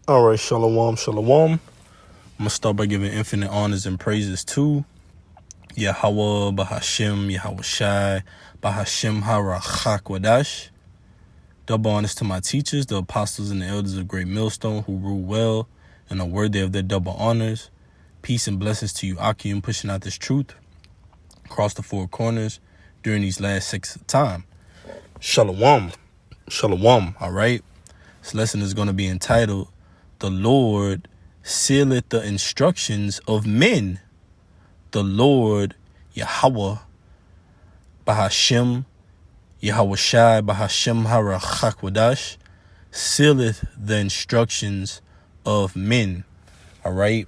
All right, shalom, shalom. I'm going to start by giving infinite honors and praises to Yahweh, Bahashem, Yahawashi, Bahashem, 𝐤𝐄𝐄. Double honors to my teachers, the apostles and the elders of Great Millstone who rule well and are worthy of their double honors. Peace and blessings to you, Akim, pushing out this truth across the four corners during these last 6 of time. Shalom, shalom, all right? This lesson is going to be entitled, The Lord Sealeth the Instructions of Men. The Lord, Yahweh, Bahashem, Yahawashi, Bahashem, 𝐤𝐄𝐄, sealeth the instructions of men. All right?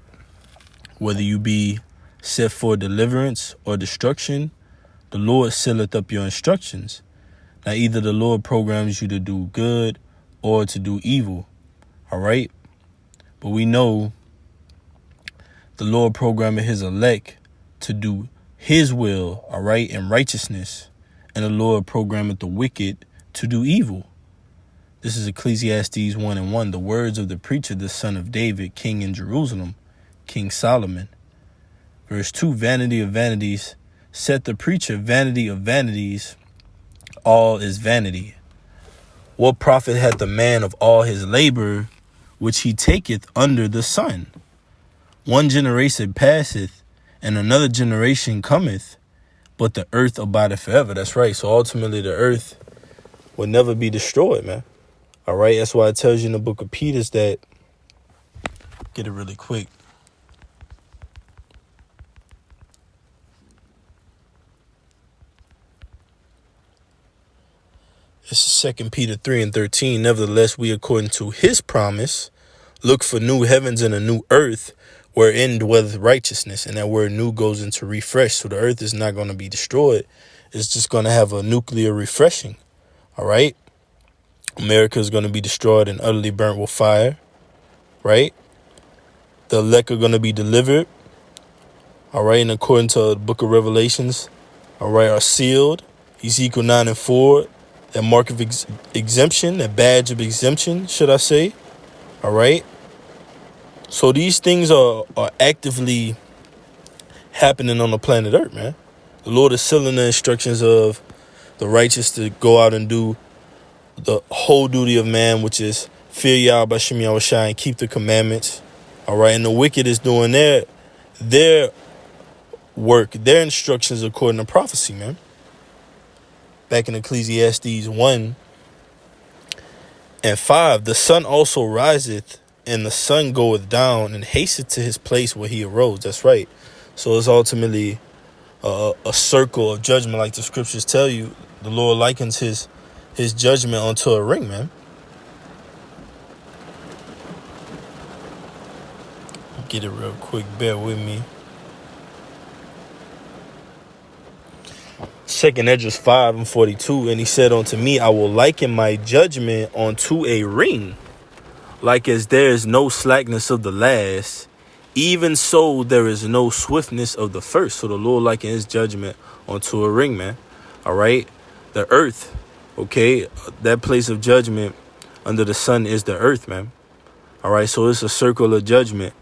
Whether you be set for deliverance or destruction, the Lord sealeth up your instructions. Now, either the Lord programs you to do good or to do evil. All right? But we know the Lord programming his elect to do his will, all right, in righteousness. And the Lord programmeth the wicked to do evil. This is Ecclesiastes 1:1, the words of the preacher, the son of David, king in Jerusalem, King Solomon. Verse 2, vanity of vanities, saith the preacher, vanity of vanities, all is vanity. What profit hath the man of all his labor, which he taketh under the sun? One generation passeth, and another generation cometh, but the earth abideth forever. That's right. So ultimately, the earth will never be destroyed, man. All right. That's why it tells you in the book of Peter that, get it really quick. This is 2 Peter 3:13. Nevertheless, we, according to his promise, look for new heavens and a new earth, wherein dwelleth righteousness. And that word new goes into refresh. So the earth is not going to be destroyed. It's just going to have a nuclear refreshing. All right. America is going to be destroyed and utterly burnt with fire. Right. The elect are going to be delivered. All right. And according to the book of Revelations, all right, are sealed. Ezekiel 9:4, that mark of exemption, that badge of exemption, should I say. All right. So these things are actively happening on the planet Earth, man. The Lord is sealing the instructions of the righteous to go out and do the whole duty of man, which is fear Yahweh Bashem Yahawashi and keep the commandments. All right. And the wicked is doing their work, their instructions according to prophecy, man. Back in Ecclesiastes 1:5, the sun also riseth, and the sun goeth down, and hasteth to his place where he arose. That's right. So it's ultimately a circle of judgment, like the scriptures tell you. The Lord likens his judgment unto a ring, man. Get it real quick. Bear with me. 2 Esdras 5:42, and he said unto me, I will liken my judgment unto a ring, like as there is no slackness of the last, even so there is no swiftness of the first. So the Lord likened his judgment unto a ring, man. All right. The earth, okay, that place of judgment under the sun is the earth, man. All right. So it's a circle of judgment,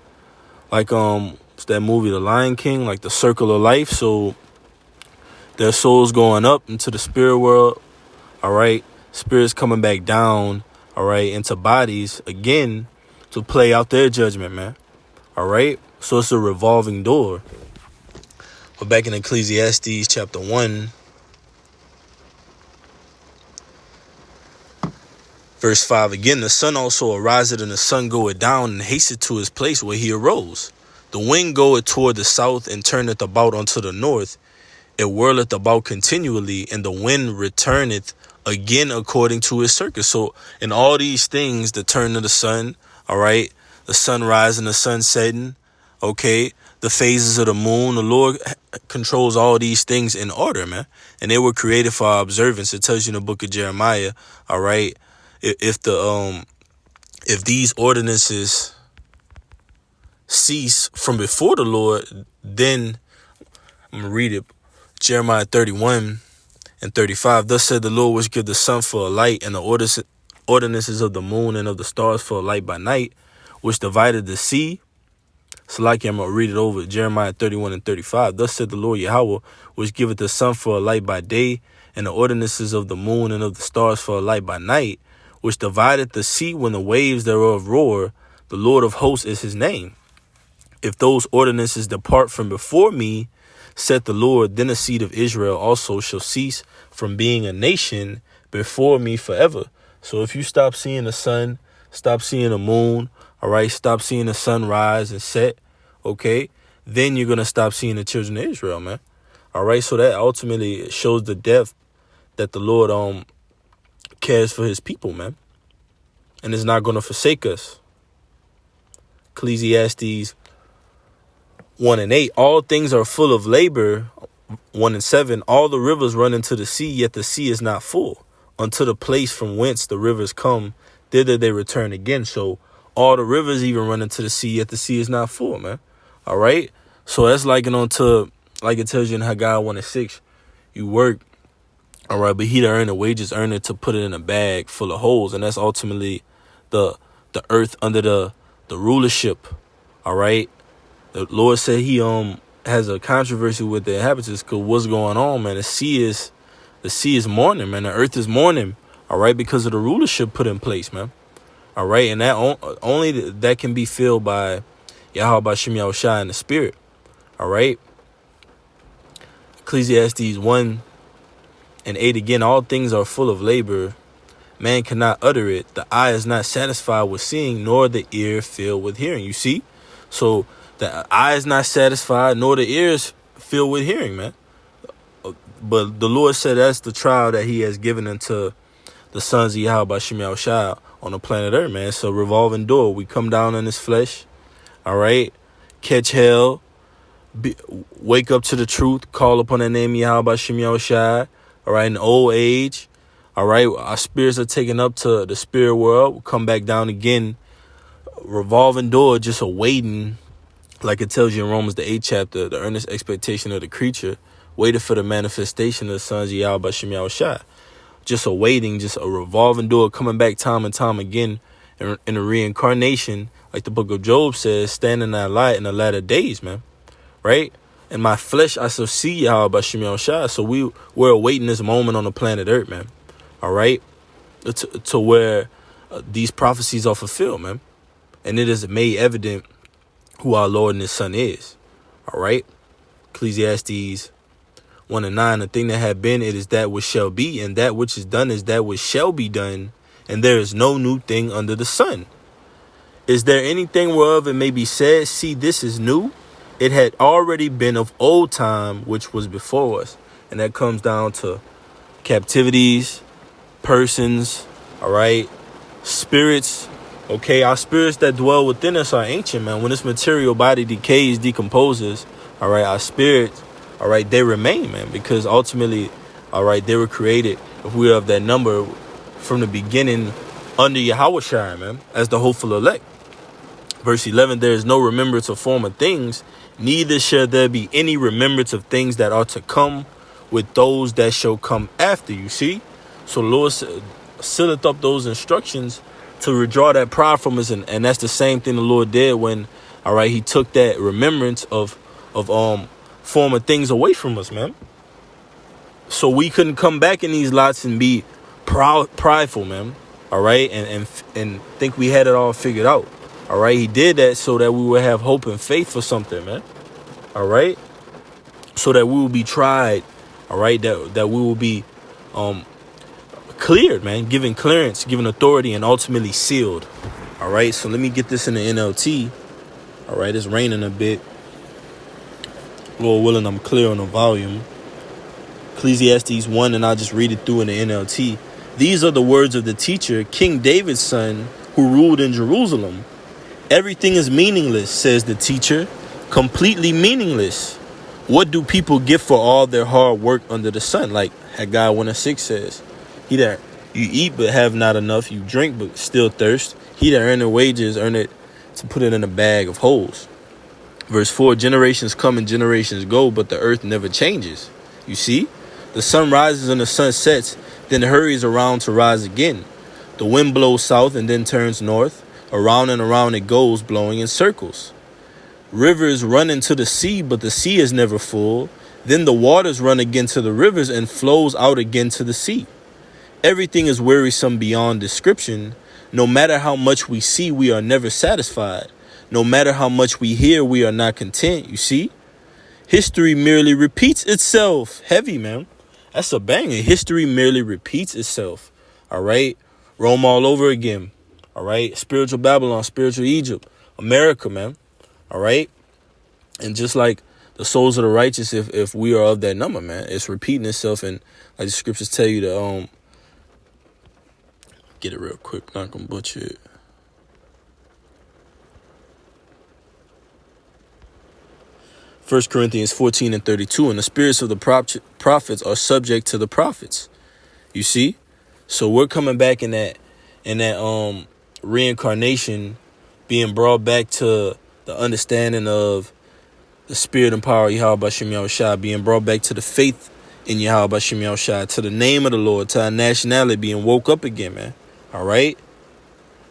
like it's that movie The Lion King, like the circle of life. So their souls going up into the spirit world. All right. Spirits coming back down. All right. Into bodies again to play out their judgment, man. All right. So it's a revolving door. But back in Ecclesiastes chapter 1, verse 5 again, the sun also ariseth, and the sun goeth down, and hasteth to his place where he arose. The wind goeth toward the south, and turneth about unto the north. It whirleth about continually, and the wind returneth again according to his circuit. So in all these things, the turn of the sun, all right, the sunrise and the sun setting, okay, the phases of the moon, the Lord controls all these things in order, man. And they were created for our observance. It tells you in the book of Jeremiah, all right, if these ordinances cease from before the Lord, then I'm going to read it. Jeremiah 31:35. Thus said the Lord, which give the sun for a light, and the ordinances of the moon and of the stars for a light by night, which divided the sea. So like I'm going to read it over. Jeremiah 31 and 35. Thus said the Lord Yahweh, which giveth the sun for a light by day, and the ordinances of the moon and of the stars for a light by night, which divideth the sea when the waves thereof roar. The Lord of hosts is his name. If those ordinances depart from before me, said the Lord, then the seed of Israel also shall cease from being a nation before me forever. So if you stop seeing the sun, stop seeing the moon, all right, stop seeing the sun rise and set, okay, then you're going to stop seeing the children of Israel, man. All right, so that ultimately shows the depth that the Lord cares for his people, man, and is not going to forsake us. Ecclesiastes 1 and 8, all things are full of labor. 1 and 7, all the rivers run into the sea, yet the sea is not full. Unto the place from whence the rivers come, thither they return again. So all the rivers even run into the sea, yet the sea is not full, man. All right. So that's likened on to, like it tells you in Haggai 1 and 6, you work, all right, but he that earn the wages earn it to put it in a bag full of holes. And that's ultimately the earth under the rulership. All right. The Lord said he has a controversy with the inhabitants because what's going on, man? The sea is mourning, man. The earth is mourning, all right, because of the rulership put in place, man. All right, and that only that can be filled by Yahweh 𝐤𝐄𝐄 in the spirit. All right. Ecclesiastes 1 and 8 again, all things are full of labor. Man cannot utter it. The eye is not satisfied with seeing, nor the ear filled with hearing. You see? So the eye is not satisfied, nor the ears filled with hearing, man. But the Lord said that's the trial that he has given unto the sons of Yahweh 𝐤𝐄𝐄 on the planet Earth, man. It's a revolving door. We come down in this flesh, all right, catch hell, wake up to the truth, call upon the name of Yahweh 𝐤𝐄𝐄, all right, in old age, all right, our spirits are taken up to the spirit world, we'll come back down again, revolving door, just awaiting, like it tells you in Romans the 8th chapter, the earnest expectation of the creature, waited for the manifestation of the sons of Yahweh 𝐤𝐄𝐄. Just awaiting, just a revolving door, coming back time and time again in a reincarnation, like the book of Job says, stand in that light in the latter days, man. Right? In my flesh, I shall see Yahweh 𝐤𝐄𝐄. So we're awaiting this moment on the planet Earth, man. All right? To where these prophecies are fulfilled, man. And it is made evident who our Lord and his son is. All right? Ecclesiastes 1 and 9, the thing that had been, it is that which shall be, and that which is done is that which shall be done, and there is no new thing under the sun. Is there anything whereof it may be said, see, this is new? It had already been of old time, which was before us. And that comes down to captivities, persons, all right, spirits. Okay, our spirits that dwell within us are ancient, man. When this material body decays, decomposes, all right, our spirits, all right, they remain, man, because ultimately, all right, they were created, if we are of that number, from the beginning under Yahweh, man, as the hopeful elect. Verse 11, there is no remembrance of former things, neither shall there be any remembrance of things that are to come with those that shall come after you. See? So the Lord sealeth up those instructions to withdraw that pride from us. And that's the same thing the Lord did when, all right, he took that remembrance of former things away from us, man. So we couldn't come back in these lots and be prideful, man. All right. And think we had it all figured out. All right. He did that so that we would have hope and faith for something, man. All right. So that we will be tried. All right. That we will be cleared, man, given clearance, given authority, and ultimately sealed. All right. So let me get this in the NLT. All right. It's raining a bit. Lord willing, I'm clear on the volume. Ecclesiastes 1, and I'll just read it through in the NLT. These are the words of the teacher, King David's son, who ruled in Jerusalem. Everything is meaningless, says the teacher, completely meaningless. What do people get for all their hard work under the sun? Like Haggai 1 and 6 says, he that you eat but have not enough, you drink but still thirst. He that earn their wages, earn it to put it in a bag of holes. Verse 4, generations come and generations go, but the earth never changes. You see, the sun rises and the sun sets, then hurries around to rise again. The wind blows south and then turns north. Around and around it goes, blowing in circles. Rivers run into the sea, but the sea is never full. Then the waters run again to the rivers and flows out again to the sea. Everything is wearisome beyond description. No matter how much we see, we are never satisfied. No matter how much we hear, we are not content. You see? History merely repeats itself. Heavy, man. That's a banger. History merely repeats itself. All right? Rome all over again. All right? Spiritual Babylon, spiritual Egypt, America, man. All right? And just like the souls of the righteous, if we are of that number, man, it's repeating itself. And like the scriptures tell you to get it real quick, not gonna butcher it. First Corinthians 14:32, and the spirits of the prophets are subject to the prophets. You see? So we're coming back in that reincarnation, being brought back to the understanding of the spirit and power of Yahweh B'Shem Yahushua, being brought back to the faith in Yahweh B'Shem Yahushua, to the name of the Lord, to our nationality, being woke up again, man. All right?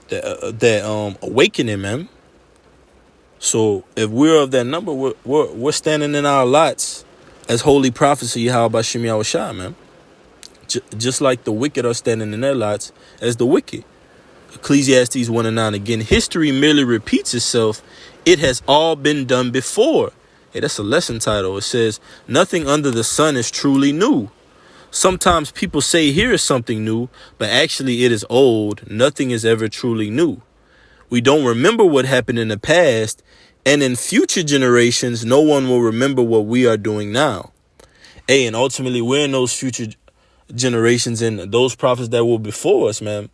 That awakening, man. So if we're of that number, we're standing in our lots as holy prophets of Yahweh B'Shem Yahushua, man. Just like the wicked are standing in their lots as the wicked. Ecclesiastes 1:9 again. History merely repeats itself. It has all been done before. Hey, that's a lesson title. It says, nothing under the sun is truly new. Sometimes people say here is something new, but actually it is old. Nothing is ever truly new. We don't remember what happened in the past, and in future generations, no one will remember what we are doing now. Hey, and ultimately, we're in those future generations and those prophets that were before us, man.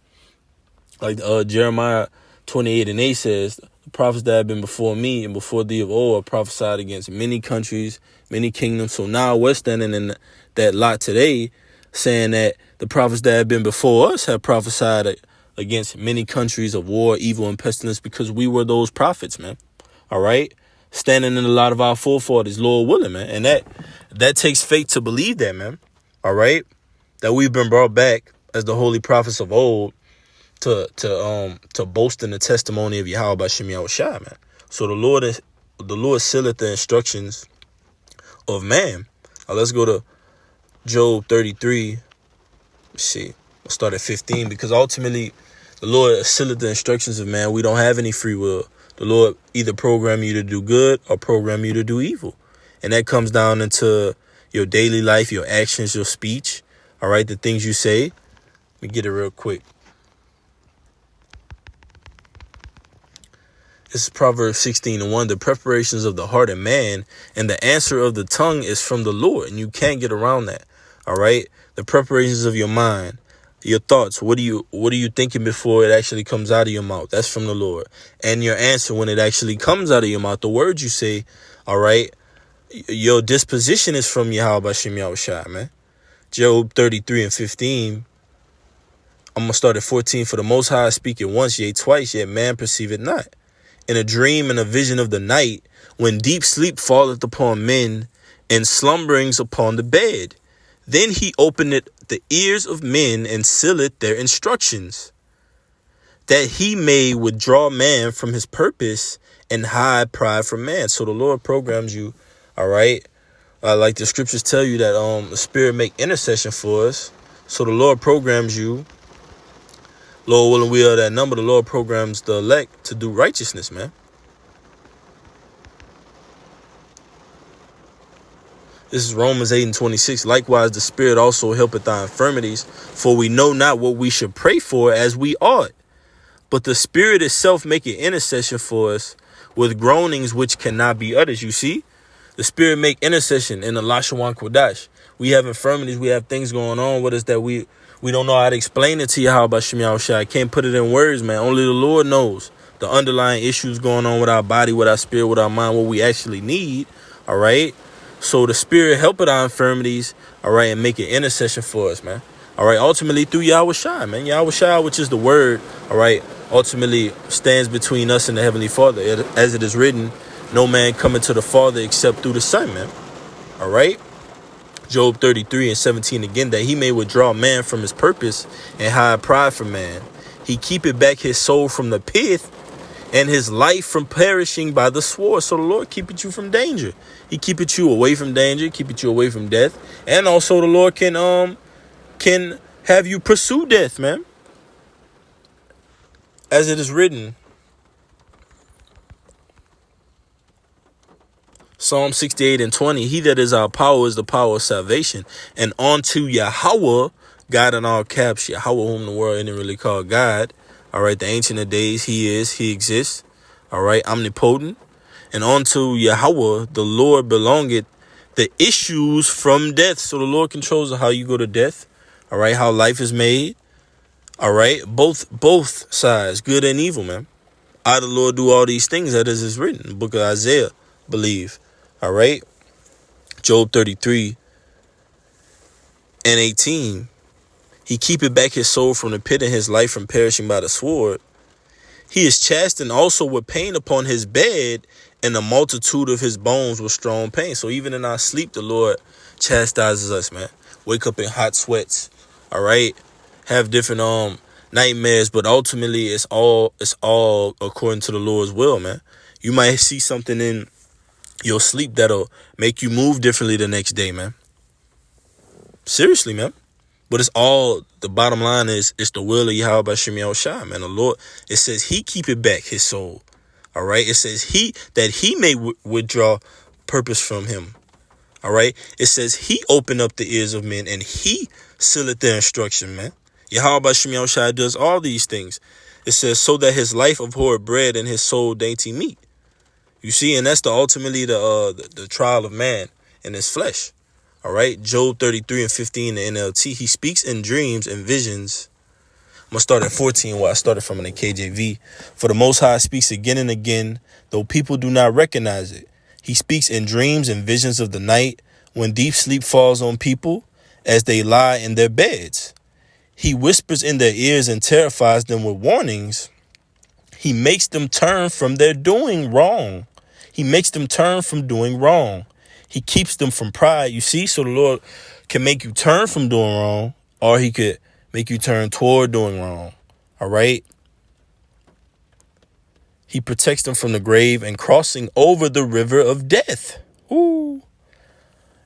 Like Jeremiah 28:8 says, the prophets that have been before me and before thee of old are prophesied against many countries, many kingdoms. So now we're standing in that lot today, saying that the prophets that have been before us have prophesied against many countries of war, evil, and pestilence, because we were those prophets, man. All right? Standing in a lot of our forefathers, Lord willing, man. And that takes faith to believe that, man. All right? That we've been brought back as the holy prophets of old to boast in the testimony of Yahweh B'Shem Yahushua, man. So the Lord sealeth the instructions of man. Now let's go to Job 33. Let's see. Let's start at 15, because ultimately the Lord sealeth the instructions of man. We don't have any free will. The Lord either program you to do good or program you to do evil. And that comes down into your daily life, your actions, your speech. All right, the things you say. Let me get it real quick. This is Proverbs 16:1. The preparations of the heart of man and the answer of the tongue is from the Lord. And you can't get around that. All right. The preparations of your mind, your thoughts. What are you thinking before it actually comes out of your mouth? That's from the Lord. And your answer when it actually comes out of your mouth, the words you say. All right. Your disposition is from Yahweh B'Shem Yahushua, man. Job 33:15. I'm going to start at 14. For the Most High speaketh once, yea, twice, yet man perceiveth not. In a dream and a vision of the night, when deep sleep falleth upon men, and slumberings upon the bed. Then he openeth the ears of men, and sealeth their instructions, that he may withdraw man from his purpose, and hide pride from man. So the Lord programs you, all right? Like the scriptures tell you that the Spirit make intercession for us. So the Lord programs you. Lord willing, we are that number. The Lord programs the elect to do righteousness, man. This is Romans 8:26. Likewise, the Spirit also helpeth our infirmities, for we know not what we should pray for as we ought. But the Spirit itself maketh intercession for us with groanings which cannot be uttered. You see? The Spirit make intercession in the Lashawan Kodash. We have infirmities. We have things going on with us that we don't know how to explain it to you. How about Shem Yahushua? I can't put it in words, man. Only the Lord knows the underlying issues going on with our body, with our spirit, with our mind, what we actually need. All right. So the Spirit helpeth our infirmities. All right. And make an intercession for us, man. All right. Ultimately through Yahushua, man. Yahushua, which is the word. All right. Ultimately stands between us and the Heavenly Father. As it is written, no man coming to the Father except through the Son, man. All right. Job 33:17 again, that he may withdraw man from his purpose and hide pride from man. He keepeth back his soul from the pit, and his life from perishing by the sword. So the Lord keepeth you from danger. He keepeth you away from danger, keepeth you away from death. And also the Lord can have you pursue death, man. As it is written, Psalm 68:20, he that is our power is the power of salvation. And unto Yahweh, God in all caps, Yahweh whom the world isn't really called God. All right, the Ancient of Days, he exists. All right, omnipotent. And unto Yahweh, the Lord belongeth the issues from death. So the Lord controls how you go to death. All right, how life is made. All right, both sides, good and evil, man. I, the Lord, do all these things, that is written in the book of Isaiah, believe. All right, Job 33:18. He keepeth back his soul from the pit, and his life from perishing by the sword. He is chastened also with pain upon his bed, and the multitude of his bones with strong pain. So even in our sleep, the Lord chastises us, man. Wake up in hot sweats. All right, have different nightmares, but ultimately it's all according to the Lord's will, man. You might see something in your sleep that'll make you move differently the next day, man. Seriously, man. But it's all, the bottom line is, it's the will of Yahweh 𝐤𝐄𝐄, man. The Lord, it says he keepeth back his soul. All right. It says that he may withdraw purpose from him. All right. It says he opened up the ears of men, and he sealeth their instruction, man. Yahweh 𝐤𝐄𝐄 does all these things. It says, so that his life abhorred bread and his soul dainty meat. You see, and that's ultimately the trial of man in his flesh. All right, Job 33:15, the NLT. He speaks in dreams and visions. I'm going to start at 14, where I started from in the KJV. For the Most High speaks again and again, though people do not recognize it. He speaks in dreams and visions of the night, when deep sleep falls on people as they lie in their beds. He whispers in their ears and terrifies them with warnings. He makes them turn from their doing wrong. He makes them turn from doing wrong. He keeps them from pride, you see. So the Lord can make you turn from doing wrong, or he could make you turn toward doing wrong. All right. He protects them from the grave and crossing over the river of death. Ooh.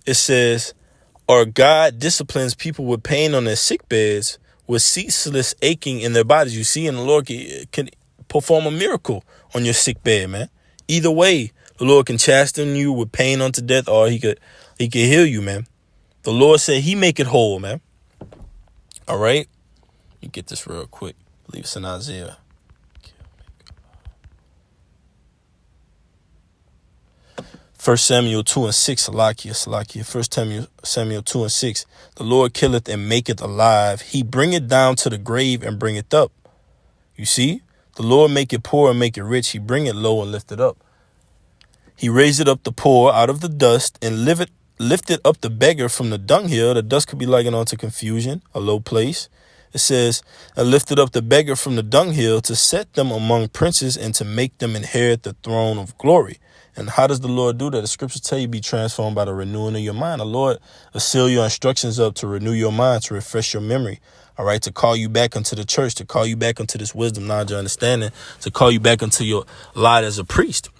It says, or God disciplines people with pain on their sick beds, with ceaseless aching in their bodies. You see, and the Lord can perform a miracle on your sick bed, man. Either way, the Lord can chasten you with pain unto death, or he could heal you, man. The Lord said he make it whole, man. All right. Let me get this real quick. I believe it's in Isaiah. 1 Samuel 2:6, Salakia. 1 Samuel 2:6. The Lord killeth and maketh alive. He bringeth down to the grave and bringeth up. You see, the Lord make it poor and make it rich. He bring it low and lift it up. He raised up the poor out of the dust and lifted up the beggar from the dunghill. The dust could be likened unto confusion, a low place. It says, and lifted up the beggar from the dunghill to set them among princes and to make them inherit the throne of glory. And how does the Lord do that? The scriptures tell you be transformed by the renewing of your mind. The Lord will seal your instructions up to renew your mind, to refresh your memory. All right, to call you back into the church, to call you back into this wisdom, knowledge, and understanding, to call you back into your lot as a priest.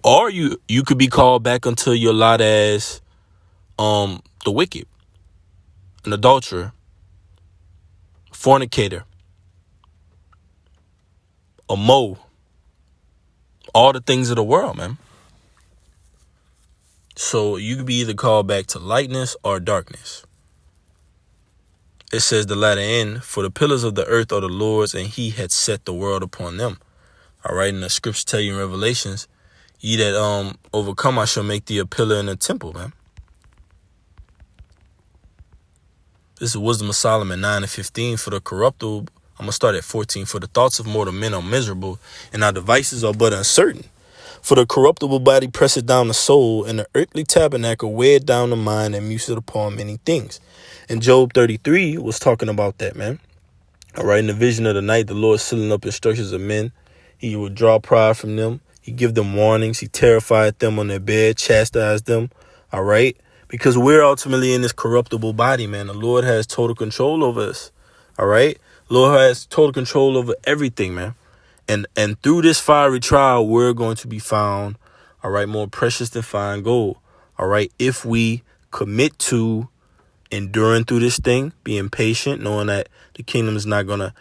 Or you could be called back unto your lot as the wicked, an adulterer, fornicator, a mo, all the things of the world, man. So you could be either called back to lightness or darkness. It says the latter end, for the pillars of the earth are the Lord's, and he had set the world upon them. All right, and the scriptures tell you in Revelations, ye that overcome, I shall make thee a pillar in the temple, man. This is Wisdom of Solomon 9:15. For the corruptible, I'm going to start at 14. For the thoughts of mortal men are miserable, and our devices are but uncertain. For the corruptible body presseth down the soul, and the earthly tabernacle weighed down the mind and museth upon many things. And Job 33 was talking about that, man. All right, in the vision of the night, the Lord sealing up instructions of men. He would draw pride from them. He give them warnings. He terrified them on their bed, chastised them. All right. Because we're ultimately in this corruptible body, man. The Lord has total control over us. All right. Lord has total control over everything, man. And through this fiery trial, we're going to be found, all right, more precious than fine gold, all right, if we commit to enduring through this thing, being patient, knowing that the kingdom is not going to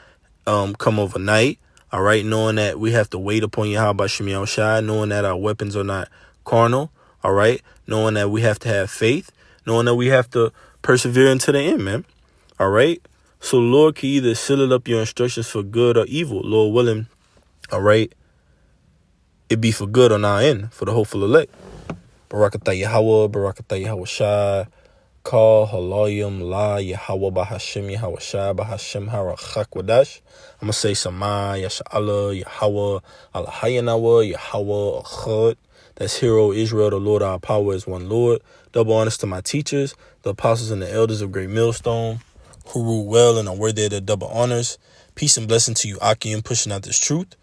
come overnight, all right, knowing that we have to wait upon 𤤄𤄅𝐄, knowing that our weapons are not carnal, all right, knowing that we have to have faith, knowing that we have to persevere until the end, man, all right. So Lord can either seal up your instructions for good or evil, Lord willing, all right, it be for good on our end, for the hopeful elect. Barakatah Yahweh, Barakatah Yahawashi, Call Halayim La Yahweh Bahashim Yahawashi Bahashim 𝐤𝐄𝐅𝐄. I'm going to say Sama Yasha'Allah Yahweh Alahayanawa Yahweh Echad. That's Hero Israel, the Lord our power is one Lord. Double honors to my teachers, the apostles and the elders of Great Millstone, who rule well and are worthy of their double honors. Peace and blessing to you, Akim, pushing out this truth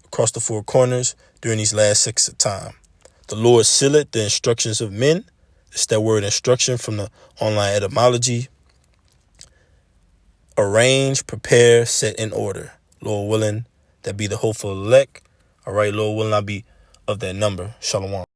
across the four corners during these last 6 of time. The Lord sealeth the instructions of men. It's that word instruction from the online etymology. Arrange, prepare, set in order. Lord willing, that be the hopeful elect. All right, Lord willing, I be of that number. Shalom.